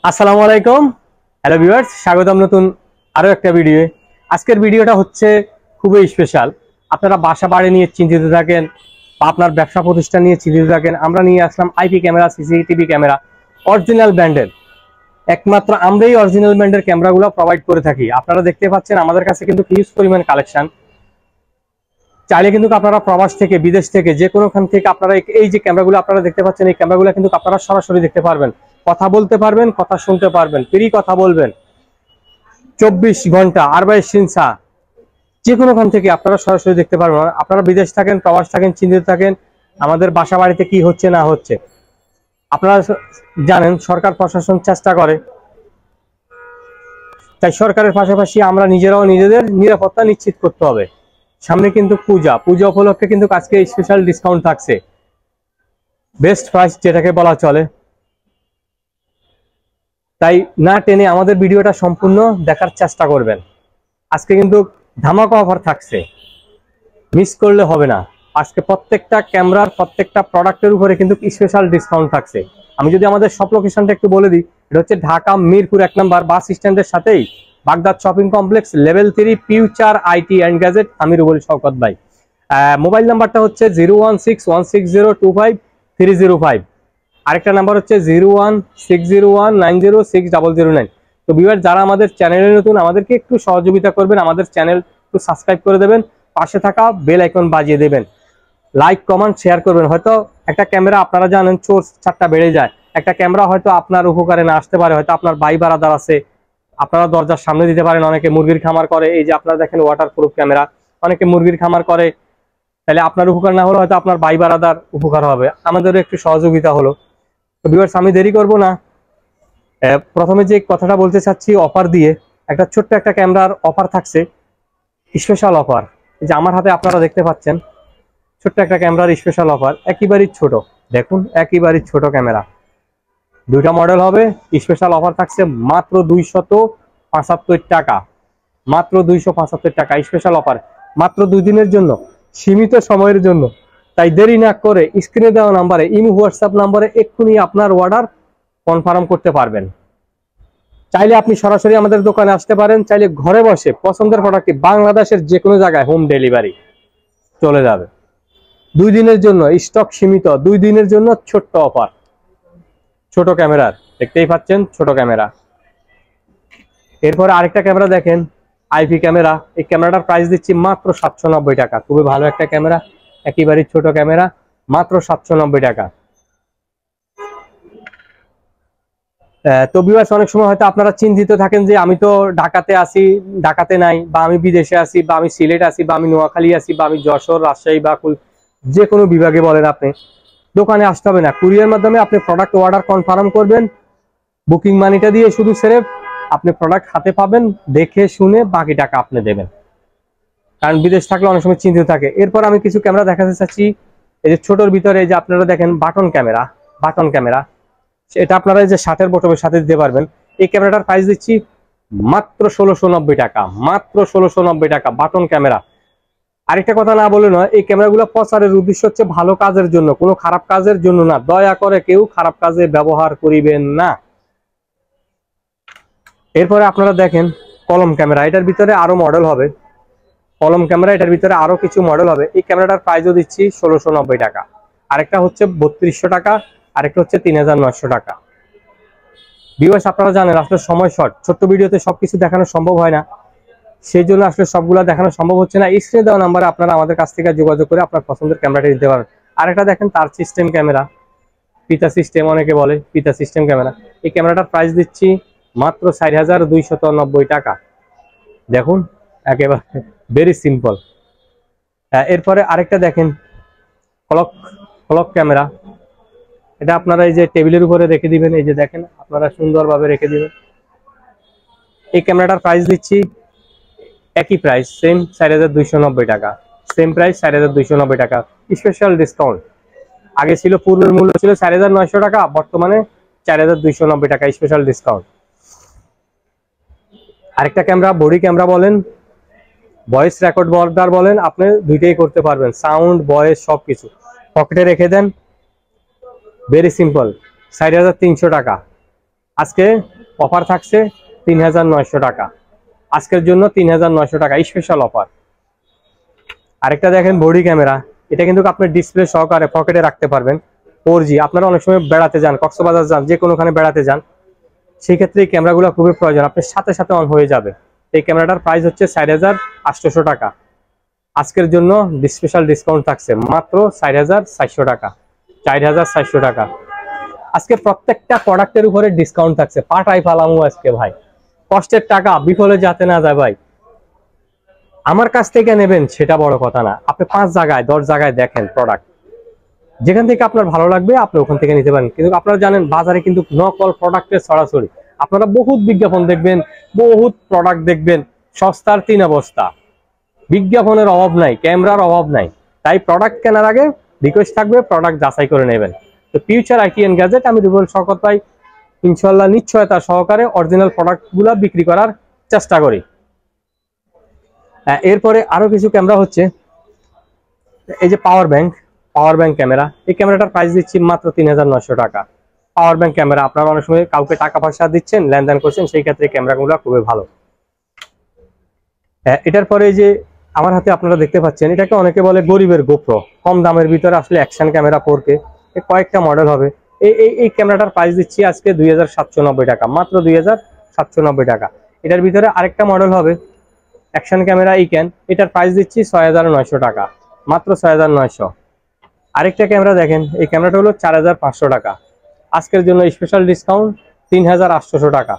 আসসালামু আলাইকুম। Hello viewers, স্বাগতম নতুন আরো একটা ভিডিও। আজকের ভিডিওটা হচ্ছে খুবই স্পেশাল। আপনারা বাসা বাড়ি নিয়ে চিন্তিত থাকেন বা আপনার ব্যবসা প্রতিষ্ঠান নিয়ে চিন্তিত থাকেন, আমরা নিয়ে আসলাম IP camera, CCTV camera, original ব্র্যান্ডের। একমাত্র আমরাই অরিজিনাল ব্র্যান্ডের ক্যামেরাগুলো প্রোভাইড করে থাকি। আপনারা দেখতে পাচ্ছেন আমাদের কাছে কিন্তু হিউজ পরিমাণ কালেকশন। চাইলে কিন্তু আপনারা প্রবাস থেকে, বিদেশ থেকে, যে কোনোখান থেকে আপনারা এই যে ক্যামেরাগুলো আপনারা দেখতে পাচ্ছেন, এই ক্যামেরাগুলো কিন্তু আপনারা সরাসরি দেখতে পারবেন, কথা বলতে পারবেন, কথা শুনতে পারবেন, ফ্রি কথা বলবেন 24 ঘন্টা 48 যে কোনোখান থেকে আপনারা সরাসরি দেখতে পারবেন। আপনারা বিদেশ থাকেন, প্রবাস থাকেন, চিন্তিত থাকেন আমাদের বাসা বাড়িতে কি হচ্ছে না হচ্ছে। আপনারা জানেন সরকার প্রশাসন চেষ্টা করে, তাই সরকারের পাশাপাশি আমরা নিজেরাও নিজেদের নিরাপত্তা নিশ্চিত করতে হবে। সামনে কিন্তু পূজা উপলক্ষে কিন্তু আজকে স্পেশাল ডিসকাউন্ট থাকছে, বেস্ট প্রাইস যেটাকে বলা চলে। তাই না টেনে আমাদের ভিডিওটা সম্পূর্ণ দেখার চেষ্টা করবেন। আজকে কিন্তু ধামাকা অফার থাকছে, মিস করলে হবে না। আজকে প্রত্যেকটা ক্যামেরার প্রত্যেকটা প্রোডাক্টের উপরে কিন্তু স্পেশাল ডিসকাউন্ট থাকছে। আমি যদি আমাদের সব লোকেশনটা একটু বলে দিই, এটা হচ্ছে ঢাকা মিরপুর 1 নম্বর বাস স্ট্যান্ডের সাথেই Baghdad shopping complex, level 3, future IT and gadget, Amir Rubel Shawkat ভাই। মোবাইল নাম্বারটা হচ্ছে 01616025305। আরেকটা নাম্বার হচ্ছে 01601906009। তো ভিউয়ার, যারা আমাদের চ্যানেলে নতুন, আমাদেরকে একটু সহযোগিতা করবেন, আমাদের চ্যানেল একটু সাবস্ক্রাইব করে দেবেন, পাশে থাকা বেল আইকন বাজিয়ে দেবেন, লাইক কমেন্ট শেয়ার করবেন। হয়তো একটা ক্যামেরা আপনারা জানেন চোর চারটা বেড়ে যায়, একটা ক্যামেরা হয়তো আপনার উপকারে না আসতে পারে, হয়তো আপনার ভাই বারাদার আছে, আপনারা দরজার সামনে দিতে পারেন। অনেকে মুরগির খামার করে, এই যে আপনারা দেখেন ওয়াটারপ্রুফ ক্যামেরা, অনেকে মুরগির খামার করে, তাহলে আপনার উপকার না হলে হয়তো আপনার ভাই বারাদার উপকার হবে, আমাদেরও একটু সহযোগিতা হলো। তো ভিউয়ার্স, আমি দেরি করব না, প্রথমে যে কথাটা বলতে চাচ্ছি, অফার দিয়ে একটা ছোট্ট একটা ক্যামেরার অফার থাকছে, স্পেশাল অফার। এই যে আমার হাতে আপনারা দেখতে পাচ্ছেন ছোট্ট একটা ক্যামেরার স্পেশাল অফার, একেবারেই ছোট। দেখুন, একেবারেই ছোট ক্যামেরা, দুইটা মডেল হবে। স্পেশাল অফার থাকছে মাত্র 275 টাকা, মাত্র 275 টাকা স্পেশাল অফার, মাত্র 2 দিনের জন্য, সীমিত সময়ের জন্য। তাই দেরি না করে স্ক্রিনে দেওয়া নাম্বারে, ইমো হোয়াটসঅ্যাপ নাম্বারে এক্ষুনি আপনার অর্ডার কনফার্ম করতে পারবেন। চাইলে আপনি সরাসরি আমাদের দোকানে আসতে পারেন, চাইলে ঘরে বসে পছন্দের প্রোডাক্টটি বাংলাদেশের যে কোনো জায়গায় হোম ডেলিভারি চলে যাবে। 2 দিনের জন্য, স্টক সীমিত, 2 দিনের জন্য ছোট্ট অফার। ছোট ক্যামেরার, দেখতেই পাচ্ছেন ছোট ক্যামেরা। এরপরে আরেকটা ক্যামেরা দেখেন, আইপি ক্যামেরা। এই ক্যামেরাটার প্রাইস দিচ্ছি মাত্র 790 টাকা। খুবই ভালো একটা ক্যামেরা, একেবারে ছোট ক্যামেরা, মাত্র 790 টাকা। তো ভিউয়ার্স, অনেক সময় হয়তো আপনারা চিন্তিত থাকেন যে আমি তো ঢাকাতে আছি, ঢাকাতে নাই, বা আমি বিদেশে আছি, বা আমি সিলেট আছি, বা আমি নোয়াখালী আছি, বা আমি যশোর, রাজশাহী, বা যে কোনো বিভাগে বলেন, আপনি দোকানে আসতে হবে না, কুরিয়ার মাধ্যমে আপনি প্রোডাক্ট অর্ডার কনফার্ম করবেন, বুকিং মানিটা দিয়ে শুধু সেরে আপনি প্রোডাক্ট হাতে পাবেন, দেখে শুনে বাকি টাকা আপনি দেবেন। কারণ বিদেশ থাকলে অনেক সময় চিন্তিত থাকে। এরপর আমি কিছু ক্যামেরা দেখাতে চাচ্ছি। এই যে ছোটর ভিতরে, এই যে আপনারা দেখেন বাটন ক্যামেরা, বাটন ক্যামেরা, এটা আপনারা এই যে শার্টের বোতামের সাথে দিতে পারবেন। এই ক্যামেরাটার প্রাইস দিচ্ছি মাত্র 1690 টাকা, মাত্র 1690 টাকা বাটন ক্যামেরা। আরেকটা কথা না বলে নয়, এই ক্যামেরাগুলো প্রচারের উদ্দেশ্য হচ্ছে ভালো কাজের জন্য, কোনো খারাপ কাজের জন্য না। দয়া করে কেউ খারাপ কাজে ব্যবহার করিবেন না। এরপরে আপনারা দেখেন কলম ক্যামেরা, এটার ভিতরে আরো মডেল হবে। কলম ক্যামেরা, এটার ভিতরে আরো কিছু মডেল হবে। এই ক্যামেরাটার প্রাইসও দিচ্ছি 1690 টাকা। আরেকটা হচ্ছে 3200 টাকা, আরেকটা হচ্ছে 3900 টাকা। ভিউয়ার্স, আপনারা জানেন আসলে সময় শর্ট, ছোট্ট ভিডিওতে সবকিছু দেখানো সম্ভব হয় না, সেই জন্য আসলে সবগুলা দেখানো সম্ভব হচ্ছে না। স্ক্রিনে দেওয়া নাম্বারে আপনারা আমাদের কাছ থেকে যোগাযোগ করে আপনার পছন্দের ক্যামেরাটি নিতে পারেন। আরেকটা দেখেন তার সিস্টেম ক্যামেরা, পিতা সিস্টেম অনেকে বলে, পিতা সিস্টেম ক্যামেরা। এই ক্যামেরাটার প্রাইস দিচ্ছি মাত্র 4290 টাকা। দেখুন, একেবারে ভেরি সিম্পল। এরপরে আরেকটা দেখেন ক্লক, ক্লক ক্যামেরা। এটা আপনারা এই যে টেবিলের উপরে রেখে দিবেন, এই যে দেখেন আপনারা সুন্দরভাবে রেখে দিবেন। এই ক্যামেরাটার প্রাইস দিচ্ছি একই প্রাইস, সেম 4290 টাকা, সেম প্রাইস 4290 টাকা, স্পেশাল ডিসকাউন্ট। আগে ছিল, পূর্বের মূল্য ছিল 4900 টাকা, বর্তমানে 4290 টাকা, স্পেশাল ডিসকাউন্ট। আরেকটা ক্যামেরা, বডি ক্যামেরা বলেন, ভয়েস রেকর্ড বর্ডার বলেন, আপনি দুইটাই করতে পারবেন, সাউন্ড, ভয়েস সবকিছু। পকেটে রেখে দেন, ভেরি সিম্পল, 4300 টাকা। আজকে অফার থাকছে ৩৯০০ টাকা, আজকের জন্য ৩৯০০ টাকা স্পেশাল অফার। আরেকটা দেখেন বডি ক্যামেরা, এটা কিন্তু আপনার ডিসপ্লে সহকারে পকেটে রাখতে পারবেন। 4G, আপনারা অনেক সময় বেড়াতে যান, কক্সবাজার যান, যে কোনোখানে বেড়াতে যান, সেই ক্ষেত্রে এই ক্যামেরাগুলো খুবই প্রয়োজন, আপনার সাথে সাথে অন হয়ে যাবে। এই ক্যামেরাটার প্রাইস হচ্ছে ৪৮০০ টাকা, আজকের জন্য স্পেশাল ডিসকাউন্ট থাকছে মাত্র ৪৪০০ টাকা, ৪৪০০ টাকা। আজকে প্রত্যেকটা প্রোডাক্টের উপরে ডিসকাউন্ট থাকছে, পাটাই পালামু আজকে ভাই, কষ্টের টাকা বিফলে যাতে না যায় ভাই। আমার কাছ থেকে নেবেন সেটা বড় কথা না, আপনি 5 জায়গায় 10 জায়গায় দেখেন প্রোডাক্ট, যেখান থেকে আপনার ভালো লাগবে আপনি ওখান থেকে নিতে পারেন। কিন্তু আপনারা জানেন বাজারে কিন্তু নকল প্রোডাক্টের ছড়াছড়ি, আপনারা বহুত বিজ্ঞাপন দেখবেন, বহুত প্রোডাক্ট দেখবেন, সস্তার 3 অবস্থা। বিজ্ঞাপনের অভাব নাই, ক্যামেরার অভাব নাই, তাই প্রোডাক্ট কেনার আগে রিকোয়েস্ট থাকবে প্রোডাক্ট যাচাই করে নেবেন। তো ফিউচার আইটি এন্ড গ্যাজেট, আমি রুবেল শওকত ভাই ইনশাআল্লাহ নিশ্চয়তা সহকারে অরিজিনাল প্রোডাক্টগুলো বিক্রি করার চেষ্টা করি। এরপরে আরো কিছু ক্যামেরা হচ্ছে, এই যে পাওয়ার ব্যাংক ক্যামেরা, এই ক্যামেরাটার প্রাইস দিচ্ছি মাত্র ৩৯০০ টাকা। পাওয়ার ব্যাংক ক্যামেরা, আপনারা অনেক সময় কাউকে টাকা পয়সা দিচ্ছেন, লেনদেন করছেন, সেই ক্ষেত্রে ক্যামেরাগুলো খুবই ভালো। এটার পরে যে আমার হাতে আপনারা দেখতে পাচ্ছেন, এটাকে অনেকে বলে গরিবের গোপ্রো, কম দামের ভিতরে আসলে অ্যাকশন ক্যামেরা 4K, কয়েকটা মডেল হবে। এই ক্যামেরাটার প্রাইস দিচ্ছি আজকে ২৭৯০ টাকা, মাত্র ২৭৯০ টাকা। এটার ভিতরে আরেকটা মডেল হবে অ্যাকশন ক্যামেরা ইক্যান, এটার প্রাইস দিচ্ছি ৬৯০০ টাকা, মাত্র ৬৯০০। আরেকটা ক্যামেরা দেখেন, এই ক্যামেরাটা হলো ৪৫০০ টাকা, আজকের জন্য স্পেশাল ডিসকাউন্ট ৩৮০০ টাকা।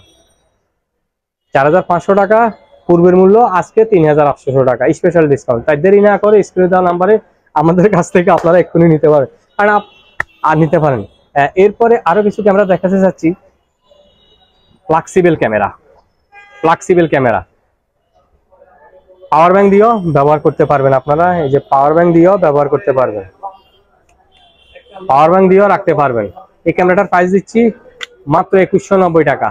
৪৫০০ টাকা পূর্বের মূল্য, আজকে ৩৮০০ টাকা স্পেশাল ডিসকাউন্ট। তাই দেরি না করে স্ক্রিনে দেওয়া নাম্বারে আমাদের কাছ থেকে আপনারা এক্ষুনি নিতে পারেন, কারণ আর নিতে পারেন। এরপরে আরো কিছু ক্যামেরা দেখাতে চাচ্ছি, ফ্লেক্সিবল ক্যামেরা, পাওয়ার ব্যাংক দিয়েও ব্যবহার করতে পারবেন আপনারা, এই যে পাওয়ার ব্যাংক দিয়েও ব্যবহার করতে পারবেন, পাওয়ার ব্যাংক দিয়েও রাখতে পারবেন। এই ক্যামেরাটার প্রাইস দিচ্ছি মাত্র ২১৯০ টাকা,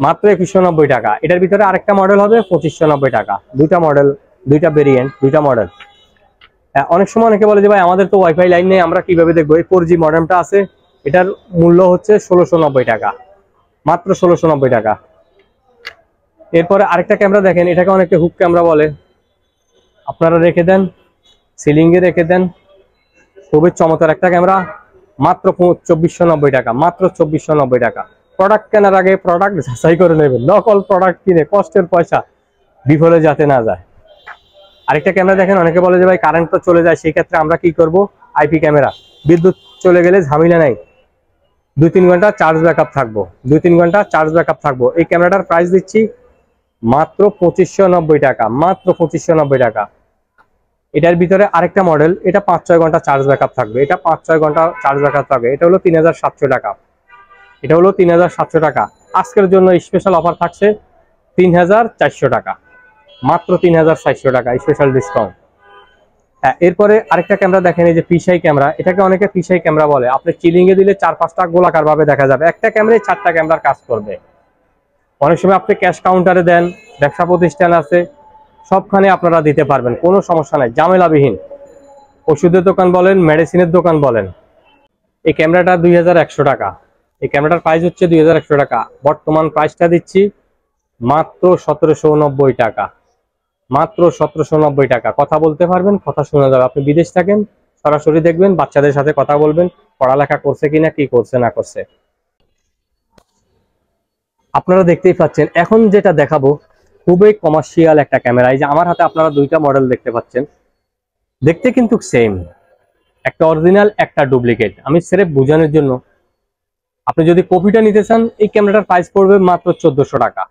মাত্র ২১৯০ টাকা। এটার ভিতরে আরেকটা মডেল হবে ২৫৯০ টাকা, দুইটা মডেল, দুইটা ভেরিয়েন্ট, দুইটা মডেল। অনেক সময় অনেকে বলে যে ভাই আমাদের তো ওয়াইফাই লাইন নেই, আমরা কিভাবে দেখবো? এই 4G মডেমটা আছে, এটার মূল্য হচ্ছে ১৬৯০ টাকা, মাত্র ১৬৯০ টাকা। এরপরে আরেকটা ক্যামেরা দেখেন, এটাকে অনেকে হুক ক্যামেরা বলে, আপনারা রেখে দেন, সিলিং এ রেখে দেন, খুবই চমৎকার একটা ক্যামেরা, মাত্র ২৪৯০ টাকা, মাত্র ২৪৯০ টাকা। প্রোডাক্ট কেনার আগে প্রোডাক্ট যাচাই করে নেবেন, নকল প্রোডাক্ট কিনে কষ্টের পয়সা বিফলে যাতে না যায়। আরেকটা ক্যামেরা দেখেন, অনেকে বলে যে ভাই কারেন্ট তো চলে যায়, সেই ক্ষেত্রে আমরা কি করব? আইপি ক্যামেরা, বিদ্যুৎ চলে গেলে ঝামেলা নাই, 2-3 ঘন্টা চার্জ ব্যাকআপ থাকবো, 2-3 ঘন্টা চার্জ ব্যাকআপ থাকবো। এই ক্যামেরাটার প্রাইস দিচ্ছি মাত্র ২৫৯০ টাকা, মাত্র ২৫৯০ টাকা। এটার ভিতরে আরেকটা মডেল, এটা 5-6 ঘন্টা চার্জ ব্যাকআপ থাকবে, এটা 5-6 ঘন্টা চার্জ ব্যাকআপ থাকবে। এটা হলো ৩৭০০ টাকা, এটা হলো ৩৭০০ টাকা। আজকের জন্য স্পেশাল অফার থাকছে ৩৪০০ টাকা, মাত্র ৩৪০০ টাকা স্পেশাল ডিসকাউন্ট। হ্যাঁ, এরপরে আরেকটা ক্যামেরা দেখেন, এই যে ফিশাই ক্যামেরা, এটাকে অনেকে ফিশাই ক্যামেরা বলে। আপনি চিলিং এ দিলে 4-5টা গোলাকার ভাবে দেখা যাবে, একটা ক্যামেরায় 4টা ক্যামেরার কাজ করবে। অনেক সময় আপনি ক্যাশ কাউন্টারে দেন, ব্যবসা প্রতিষ্ঠান আছে, সবখানে আপনারা দিতে পারবেন, কোনো সমস্যা নাই, ঝামেলাবিহীন। ওষুধের দোকান বলেন, মেডিসিনের দোকান বলেন। এই ক্যামেরাটা ২১০০ টাকা, এই ক্যামেরাটার প্রাইস হচ্ছে ২১০০ টাকা। বর্তমান প্রাইসটা দিচ্ছি মাত্র ১৭৯০ টাকা, মাত্র ১৭৯০ টাকা। কথা বলতে পারবেন, কথা শোনা যাবে। আপনি বিদেশ থাকেন, সরাসরি দেখবেন, বাচ্চাদের সাথে কথা বলবেন, পড়ালেখা করছে কিনা, কি করছে না করছে। আপনারা দেখতেই পাচ্ছেন, এখন যেটা দেখাবো খুবই কমার্শিয়াল একটা ক্যামেরা। এই যে আমার হাতে আপনারা দুইটা মডেল দেখতে পাচ্ছেন, দেখতে কিন্তু সেম, একটা অরিজিনাল একটা ডুপ্লিকেট। আমি সিরেফ বোঝানোর জন্য, আপনি যদি কপিটা নিতে চান, এই ক্যামেরাটার প্রাইস পড়বে মাত্র ১৪০০ টাকা,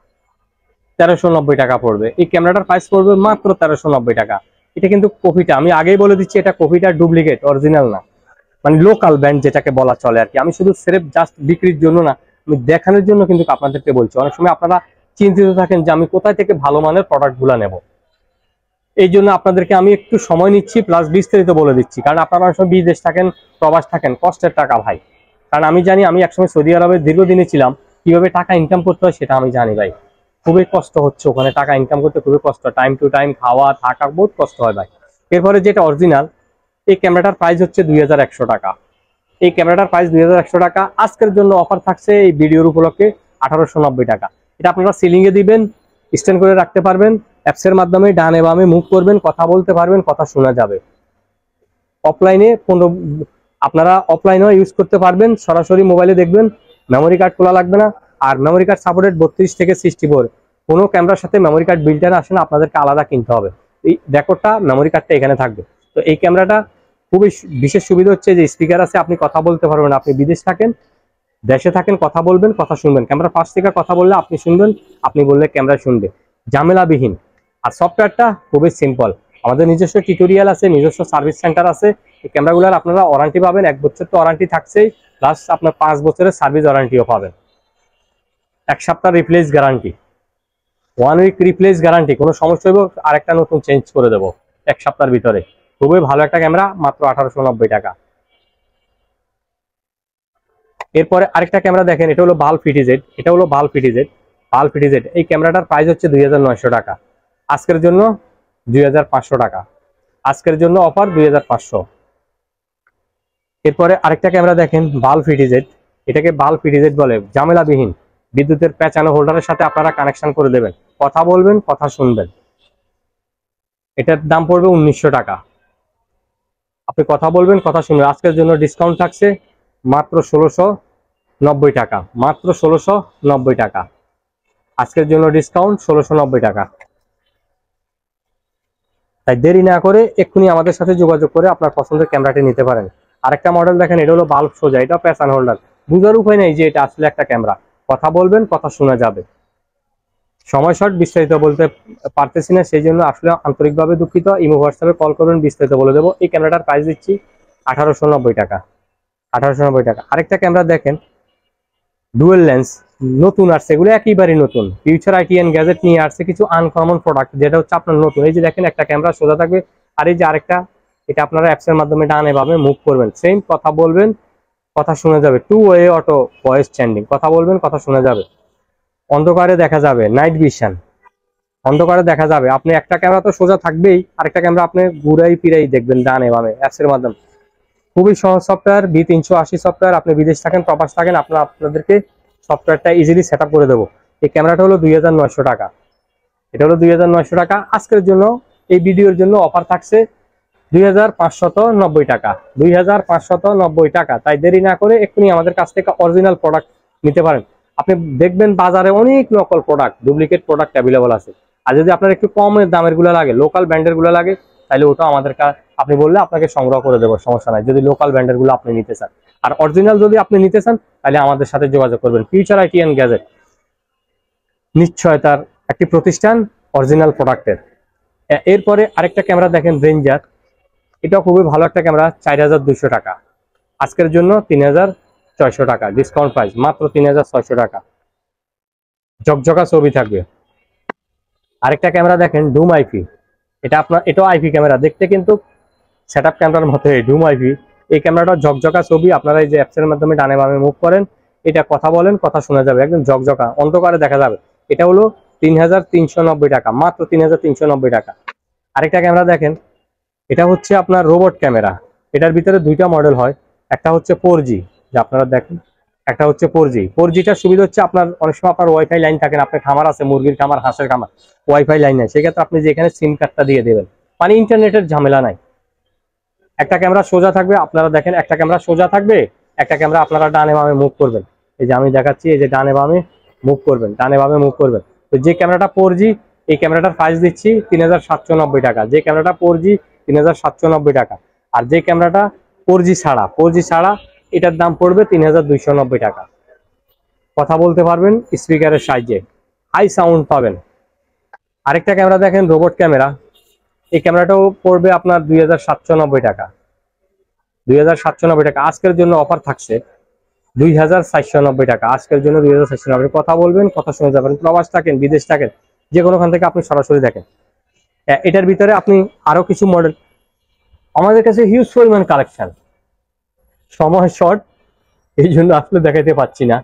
১৩৯০ টাকা পড়বে। এই ক্যামেরাটার প্রাইস পড়বে মাত্র ১৩৯০ টাকা। এটা কিন্তু কপিটা, আমি আগেই বলে দিচ্ছি, এটা কপিটা, ডুপ্লিকেট, অরিজিনাল না, মানে লোকাল ব্র্যান্ড যেটাকে বলা চলে আর কি। আমি শুধু সিরেফ জাস্ট বিক্রির জন্য না, আমি দেখানোর জন্য কিন্তু আপনাদেরকে বলছি। অনেক সময় আপনারা চিন্তিত থাকেন যে আমি কোথায় থেকে ভালো মানের প্রোডাক্টগুলো নেব, এই জন্য আপনাদেরকে আমি একটু সময় নিচ্ছি, প্লাস বিস্তারিত বলে দিচ্ছি। কারণ আপনারা অনেক সময় বিদেশ থাকেন, প্রবাস থাকেন, কষ্টের টাকা ভাই। কারণ আমি জানি, আমি একসময় সৌদি আরবে দীর্ঘদিনে ছিলাম, কিভাবে টাকা ইনকাম করতে হয় সেটা আমি জানি ভাই। খুবই কষ্ট হচ্ছে ওখানে, টাকা ইনকাম করতে খুবই কষ্ট, টাইম টু টাইম খাওয়া থাকা বহুত কষ্ট হয় ভাই। এরপরে যেটা অরিজিনাল, এই ক্যামেরাটার প্রাইস হচ্ছে ২১০০ টাকা, এই ক্যামেরাটার প্রাইস 2100 টাকা। আজকের জন্য অফার থাকছে এই ভিডিওর উপলক্ষে 1890 টাকা। এটা আপনারা সিলিং এ দিবেন, স্ট্যান্ড করে রাখতে পারবেন, অ্যাপস এর মাধ্যমে ডানে বামে মুভ করবেন, কথা বলতে পারবেন, কথা শোনা যাবে। অফলাইনে আপনারা অফলাইনেও ইউজ করতে পারবেন, সরাসরি মোবাইলে দেখবেন, মেমোরি কার্ড খোলা লাগবে না। আর মেমোরি কার্ড সাপোর্টেড 32 থেকে 64। কোনো ক্যামেরার সাথে মেমোরি কার্ড বিল্টার আসে না, আপনাদেরকে আলাদা কিনতে হবে। এই রেকর্ডটা মেমোরি কার্ডটা এখানে থাকবে। তো এই ক্যামেরাটা খুবই বিশেষ সুবিধা হচ্ছে যে স্পিকার আছে, আপনি কথা বলতে পারবেন। আপনি বিদেশ থাকেন, দেশে থাকেন, কথা বলবেন, কথা শুনবেন। ক্যামেরা পাশ থেকে কথা বললে আপনি শুনবেন, আপনি বললে ক্যামেরা শুনবে, ঝামেলাবিহীন। আর সফটওয়্যারটা খুবই সিম্পল। আমাদের নিজস্ব টিউটোরিয়াল আছে, নিজস্ব সার্ভিস সেন্টার আছে। এই ক্যামেরাগুলোর আপনারা ওয়ারেন্টি পাবেন, 1 বছর তো ওয়ারেন্টি থাকছেই, প্লাস আপনার 5 বছরের সার্ভিস ওয়ারেন্টিও পাবেন। 1 সপ্তাহ replace guarantee, 1 week replace guarantee. কোনো সমস্যা হইব আরেকটা নতুন চেঞ্জ করে দেবো 1 সপ্তাহের ভিতরে। খুবই ভালো একটা ক্যামেরা, মাত্র 1890 টাকা। এরপরে আরেকটা ক্যামেরা দেখেন, এটা হলো বাল্ব ফিটিজেড। এটা হলো বাল্ব ফিটিজেড, বাল্ব ফিটিজেড। এই ক্যামেরাটার প্রাইস হচ্ছে 2900 টাকা। আজকের জন্য 2500 টাকা। আজকের জন্য অফার 2500। এরপরে আরেকটা ক্যামেরা দেখেন, বাল্ব ফিটিজেড। এটাকে বাল্ব ফিটিজেড বলে, ঝামেলাবিহীন। বিদ্যুতের প্যাঁচানো হোল্ডারের সাথে আপনারা কানেকশন করে দেবেন, কথা বলবেন, কথা শুনবেন। এটার দাম পড়বে 1900 টাকা। আপনি কথা বলবেন, কথা শুনবেন। আজকের জন্য ডিসকাউন্ট থাকছে মাত্র 1690 টাকা। মাত্র 1690 টাকা। আজকের জন্য ডিসকাউন্ট 1690 টাকা। তাই দেরি না করে এক্ষুনি আমাদের সাথে যোগাযোগ করে আপনার পছন্দের ক্যামেরাটি নিতে পারেন। আরেকটা মডেল দেখেন, এটা হলো বাল্ব সোজা, এটা প্যাঁচানো হোল্ডার। বুঝার উপায় নেই যে এটা আসলে একটা ক্যামেরা। কথা বলবেন, কথা শোনা যাবে। সময় শর্ট, বিস্তারিত বলতে পারতেছি না, সেই জন্য আসলে আন্তরিকভাবে দুঃখিত। ইমো হোয়াটসঅ্যাপে কল করবেন, বিস্তারিত বলে দেবো। এই ক্যামেরাটার প্রাইস দিচ্ছি 1890 টাকা। 1890 টাকা। আরেকটা ক্যামেরা দেখেন, ডুয়েল লেন্স, নতুন আসছে। এগুলো একেবারেই নতুন, ফিউচার আইটিএন গ্যাজেট নিয়ে আসছে কিছু আনকমন প্রোডাক্ট, যেটা হচ্ছে আপনার নতুন। এই যে দেখেন, একটা ক্যামেরা সোজা থাকবে, আর এই যে আরেকটা, এটা আপনারা অ্যাপস এর মাধ্যমে ডানে বামে মুভ করবেন, সেম কথা বলবেন, কথা শোনা যাবে। 2 ওয়ে অটো ভয়েস চেঞ্জিং, কথা বলবেন, কথা শোনা যাবে। অন্ধকারে দেখা যাবে, নাইট ভিশন, অন্ধকারে দেখা যাবে। আপনি একটা ক্যামেরা তো সোজা থাকবেই, আরেকটা ক্যামেরা আপনি ঘুরাই ফিরাই দেখবেন ডানে বামে অ্যাপস এর মাধ্যমে। খুবই সহজ সফটওয়্যার, B380 সফটওয়্যার। আপনি বিদেশ থাকেন, প্রবাস থাকেন, আপনাদেরকে সফটওয়্যারটা ইজিলি সেট আপ করে দেবো। এই ক্যামেরাটা হলো 2900 টাকা। এটা হলো 2900 টাকা। আজকের জন্য এই ভিডিওর জন্য অফার থাকছে 2590 টাকা। 2590 টাকা। তাই দেরি না করে এক্ষুনি আমাদের কাছ থেকে অরিজিনাল প্রোডাক্ট নিতে পারেন। আপনি দেখবেন বাজারে অনেক নকল প্রোডাক্ট, ডুপ্লিকেট প্রোডাক্ট অ্যাভেলেবল আছে। আর যদি আপনার একটু কম দামের গুলো লাগে, লোকাল ব্র্যান্ডের গুলো লাগে, তাহলে ওটা আমাদের আপনি বললে আপনাকে সংগ্রহ করে দেবো, সমস্যা নাই, যদি লোকাল ব্র্যান্ডের গুলো আপনি নিতে চান। আর অরিজিনাল যদি আপনি নিতে চান, তাহলে আমাদের সাথে যোগাযোগ করবেন। ফিউচার আইটিএন গ্যাজেট নিশ্চয়তার একটি প্রতিষ্ঠান, অরিজিনাল প্রোডাক্টের। এরপরে আরেকটা ক্যামেরা দেখেন, রেঞ্জার। এটা খুবই ভালো একটা ক্যামেরা, 4200 টাকা। আজকের জন্য 3600 টাকা ডিসকাউন্ট প্রাইস, মাত্র 3600 টাকা। ঝকঝকা ছবি থাকবে। আরেকটা ক্যামেরা দেখেন, ডুম আইপি। এটাও আইপি ক্যামেরা, দেখতে কিন্তু সেটআপ ক্যামেরার মতো। ডুম আইপি, এই ক্যামেরাটা ঝকঝকা ছবি। আপনারা এই যে অ্যাপস এর মাধ্যমে ডানে বামে মুভ করেন, এটা কথা বলেন, কথা শোনা যাবে, একদম ঝকঝকা, অন্ধকারে দেখা যাবে। এটা হলো 3390 টাকা, মাত্র 3390 টাকা। আরেকটা ক্যামেরা দেখেন, এটা হচ্ছে আপনার রোবট ক্যামেরা। এটার ভিতরে 2টা মডেল হয়, একটা হচ্ছে 4G, যে আপনারা দেখেন, একটা হচ্ছে 4G। 4Gটার সুবিধা হচ্ছে আপনার অনেক সময় আপনার ওয়াইফাই লাইন থাকেন, আপনার খামার আছে, মুরগির খামার, হাঁসের খামার, ওয়াইফাই লাইন নাই, সেক্ষেত্রে আপনি যে এখানে সিম কার্ডটা দিয়ে দেবেন, মানে ইন্টারনেটের ঝামেলা নাই। একটা ক্যামেরা সোজা থাকবে, আপনারা দেখেন, একটা ক্যামেরা সোজা থাকবে, একটা ক্যামেরা আপনারা ডানে বামে মুভ করবেন। এই যে আমি দেখাচ্ছি, এই যে ডানে বামে মুভ করবেন, ডানে বামে মুভ করবেন। তো যে ক্যামেরাটা 4G, এই ক্যামেরাটার প্রাইস দিচ্ছি 3790 টাকা। যে ক্যামেরাটা 4G 3790 টাকা। আর যে ক্যামেরাটা 4G ছাড়া এটার দাম পড়বে 3290 টাকা। কথা বলতে পারবেন স্পিকারের সাহায্যে, হাই সাউন্ড পাবেন। আরেকটা ক্যামেরা দেখেন, রোবট ক্যামেরা। এই ক্যামেরাটাও পড়বে আপনার 2790 টাকা। 2790 টাকা। আজকের জন্য অফার থাকছে 2490 টাকা। আজকের জন্য 2490। কথা বলবেন, কথা শুনে যাবেন। প্রবাস থাকেন, বিদেশ থাকেন, যে কোনোখান থেকে আপনি সরাসরি দেখেন। এটার ভিতরে আপনি আরো কিছু মডেল, আমাদের কাছে হিউজ পরিমাণ কালেকশন, সময় শর্ট, এই জন্য আসলে দেখাইতে পাচ্ছি না।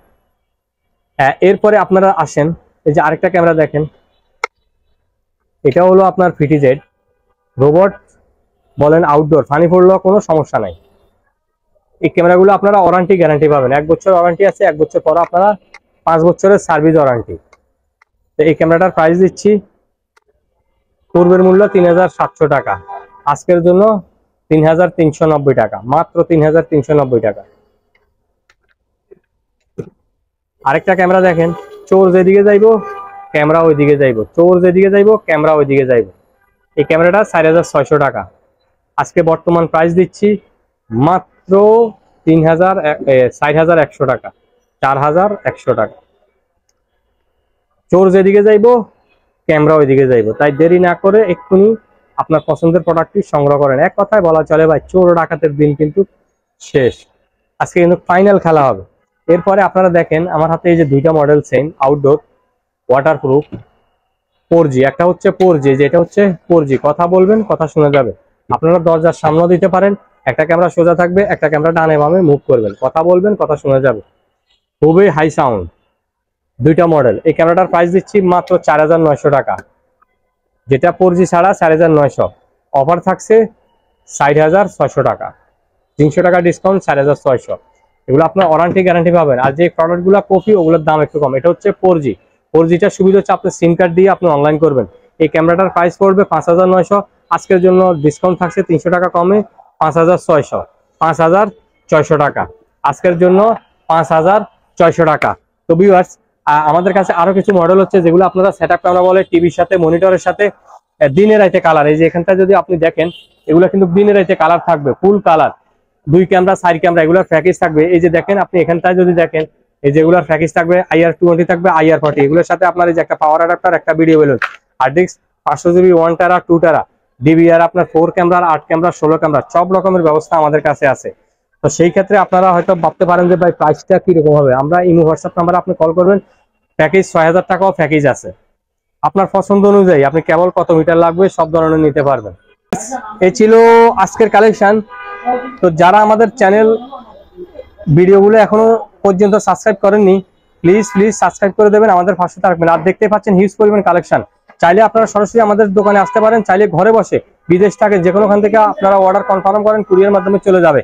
এরপরে আপনারা আসেন, এই যে আরেকটা ক্যামেরা দেখেন, এটা হলো আপনার ফিটিজেড রোবট, বলেন আউটডোর, পানি পড়লেও কোনো সমস্যা নাই। এই ক্যামেরাগুলো আপনারা ওয়ারেন্টি গ্যারান্টি পাবেন, 1 বছর ওয়ারেন্টি আছে, 1 বছর পর আপনারা 5 বছরের সার্ভিস ওয়ারেন্টি। তো এই ক্যামেরাটার প্রাইস দিচ্ছি, পূর্বের মূল্য 3700 টাকা, আজকের জন্য 3390 টাকা, মাত্র 3390 টাকা। আরেকটা ক্যামেরা দেখেন, চোর যেদিকে যাইবো ক্যামেরা ওইদিকে যাইবো, চোর যেদিকে যাইবো ক্যামেরা ওইদিকে যাইবো। এই ক্যামেরাটা 4600 টাকা, আজকে বর্তমান প্রাইস দিচ্ছি মাত্র 6100 টাকা, 4100 টাকা। চোর যেদিকে যাইবো ক্যামেরা ওইদিকে যাইবো, তাই দেরি না করে এক্ষুনি আপনার পছন্দের প্রোডাক্টটি সংগ্রহ করেন। এক কথায় বলা চলে ভাই, চোর ডাকাতের দিন কিন্তু শেষ, আজকে কিন্তু ফাইনাল খেলা হবে। এরপরে আপনারা দেখেন আমার হাতে এই যে দুইটা model same, outdoor waterproof 4G, একটা হচ্ছে 4G, যেটা হচ্ছে 4G, কথা বলবেন কথা শোনা যাবে, আপনারা দরজার সামনেও দিতে পারেন, একটা ক্যামেরা সোজা থাকবে, একটা ক্যামেরা ডানে বামে মুভ করবেন, কথা বলবেন কথা শোনা যাবে, খুবই হাই সাউন্ড, দুইটা মডেল। এই ক্যামেরাটার প্রাইস দিচ্ছি মাত্র 4900 টাকা, যেটা 4G ছাড়া 4900, অফার থাকছে 60600 টাকা, 300 টাকা ডিসকাউন্ট, 4600। এগুলো আপনার ওয়ারেন্টি গ্যারান্টি পাবেন। আর যে প্রোডাক্টগুলো কপি ওগুলোর দাম একটু কম। এটা হচ্ছে 4G, 4Gটা সুবিধা হচ্ছে আপনি সিম কার্ড দিয়ে আপনি অনলাইন করবেন। এই ক্যামেরাটার প্রাইস পড়বে 5900, আজকের জন্য ডিসকাউন্ট থাকছে 300 টাকা কমে 5600, 5600 টাকা, আজকের জন্য 5600 টাকা। তো ভিউয়ার্স, আমাদের কাছে আরো কিছু মডেল হচ্ছে যেগুলো আপনারা সেটআপ ক্যামেরা বলে, টিভির সাথে মনিটরের সাথে দিনে রাইতে কালার। এই যে এখানটা যদি আপনি দেখেন, এগুলো কিন্তু দিনে রাইতে কালার থাকবে, ফুল কালার, 2 ক্যামেরা 4 ক্যামেরা, এগুলোর প্যাকেজ থাকবে। এই যে দেখেন আপনি এখানটায় যদি দেখেন, এই যেগুলোর প্যাকেজ থাকবে IR20 থাকবে, IR40, এগুলোর সাথে আপনার এই যে একটা পাওয়ার অ্যাডাপ্টার, একটা video balun, hard disk 500 GB, 1 টেরা 2 টেরা, DVR আপনার 4 ক্যামেরা, 8 ক্যামেরা, 16 ক্যামেরা, সব রকমের ব্যবস্থা আমাদের কাছে আছে। তো সেই ক্ষেত্রে আপনারা হয়তো ভাবতে পারেন যে ভাই প্রাইসটা কিরকম হবে, আমরা ইমো হোয়াটসঅ্যাপ নাম্বারে আপনি কল করবেন, প্যাকেজ 6000 টাকাও প্যাকেজ আছে, আপনার পছন্দ অনুযায়ী আপনি কেবল কত মিটার লাগবে সব ধরনের নিতে পারবেন। এই ছিল আজকের কালেকশন। তো যারা আমাদের চ্যানেল ভিডিওগুলো এখনো পর্যন্ত সাবস্ক্রাইব করেননি, প্লিজ সাবস্ক্রাইব করে দেবেন, আমাদের পাশে থাকবেন। আর দেখতে পাচ্ছেন হিউজ পরিমাণ কালেকশন, চাইলে আপনারা সরাসরি আমাদের দোকানে আসতে পারেন, চাইলে ঘরে বসে বিদেশ থেকে যে কোনোখান থেকে আপনারা অর্ডার কনফার্ম করেন, কুরিয়ার মাধ্যমে চলে যাবে।